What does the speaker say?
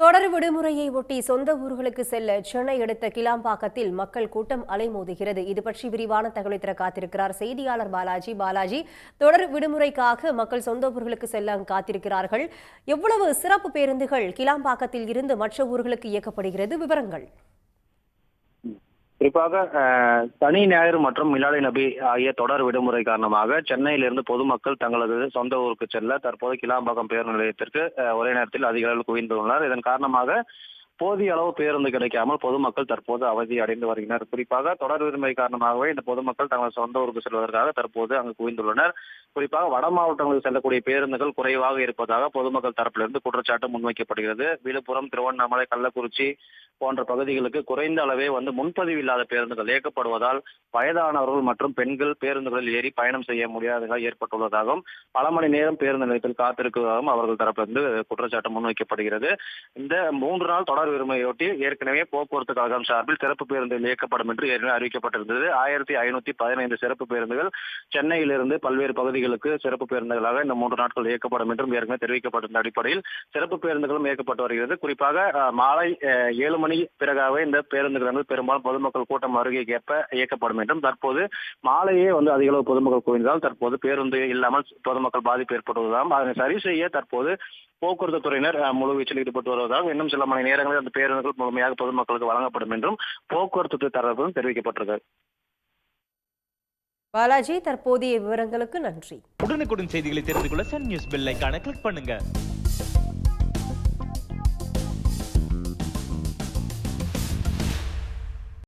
தொடர் விடுமுறையை ஒட்டி சொந்த ஊர்களுக்கு செல்ல சென்னை அடுத்த கிளாம்பாக்கத்தில் மக்கள் கூட்டம் அலைமோதுகிறது. இது பற்றி விரிவான தகவலை தர காத்திருக்கிறார் செய்தியாளர் பாலாஜி. தொடர் விடுமுறைக்காக மக்கள் சொந்த ஊர்களுக்கு செல்ல காத்திருக்கிறார்கள். எவ்வளவு சிறப்பு பேருந்துகள் கிளாம்பாக்கத்தில் இருந்து மற்ற ஊர்களுக்கு இயக்கப்படுகிறது? விவரங்கள். குறிப்பாக சனி ஞாயிறு மற்றும் மிலாடி நபி ஆகிய தொடர் விடுமுறை காரணமாக சென்னையிலிருந்து பொதுமக்கள் தங்களது சொந்த ஊருக்கு செல்ல தற்போது கிளாம்பாக்கம் பேருந்து நிலையத்திற்கு ஒரே நேரத்தில் அதிக அளவில் குவிந்துள்ளனர். இதன் காரணமாக போதிய அளவு பேருந்து கிடைக்காமல் பொதுமக்கள் தற்போது அவதி அடைந்து வருகின்றனர். குறிப்பாக தொடர் விடுமுறை காரணமாகவே இந்த பொதுமக்கள் தங்கள் சொந்த ஊருக்கு செல்வதற்காக தற்போது அங்கு குவிந்துள்ளனர். குறிப்பாக வட மாவட்டங்களுக்கு செல்லக்கூடிய பேருந்துகள் குறைவாக இருப்பதாக பொதுமக்கள் தரப்பிலிருந்து குற்றச்சாட்டு முன்வைக்கப்படுகிறது. விழுப்புரம், திருவண்ணாமலை, கள்ளக்குறிச்சி போன்ற பகுதிகளுக்கு குறைந்த அளவே முன்பதிவு இல்லாத பேருந்துகள் இயக்கப்படுவதால் வயதானவர்கள் மற்றும் பெண்கள் பேருந்துகளில் ஏறி பயணம் செய்ய முடியாத நிலை ஏற்பட்டுள்ளதாகவும் பல மணி நேரம் பேருந்து நிலையத்தில் காத்திருப்பதாகவும் அவர்கள் தரப்பிலிருந்து குற்றச்சாட்டு முன்வைக்கப்படுகிறது. இந்த 3 நாள் தொடர் விடுமுறையொட்டி ஏற்கனவே போக்குவரத்து கழகம் சார்பில் சிறப்பு பேருந்துகள் இயக்கப்படும் என்று ஏற்கனவே அறிவிக்கப்பட்டிருந்தது. 1515 சிறப்பு பேருந்துகள் சென்னையிலிருந்து பல்வேறு பகுதிகளுக்கு சிறப்பு பேருந்துகளாக இந்த 3 நாட்கள் இயக்கப்படும் என்றும் ஏற்கனவே தெரிவிக்கப்பட்டிருந்த அடிப்படையில் சிறப்பு பேருந்துகளும் இயக்கப்பட்டு வருகிறது. குறிப்பாக மாலை 7 மணி பிறகாகவே இந்த பேருந்துகள் பெரும்பாலும் பொதுமக்கள் கூட்டம் வருகைக்கேற்ப இயக்கப்படும் என்றும் தற்போது மாலையே அதிக அளவு பொதுமக்கள் குவிந்ததால் தற்போது பேருந்து இல்லாமல் பொதுமக்கள் பாதிப்பு ஏற்பட்டுள்ளதாகவும் அதனை சரி செய்ய தற்போது போக்குவரத்து துறையினர் முழு வீச்சில் ஈடுபட்டு வருவதாக இன்னும் சில மணி நேரங்களில் அந்த பேருந்துகள் முழுமையாக பொதுமக்களுக்கு வழங்கப்படும் என்றும் போக்குவரத்து தரப்பிலும் தெரிவிக்கப்பட்டிருக்கிறது. பாலாஜி, தற்போதைய விவரங்களுக்கு நன்றி. உடனுக்குடன் செய்திகளை தெரிந்து கொள்ள சன் நியூஸ் பெல் ஐகானை கிளிக் பண்ணுங்க.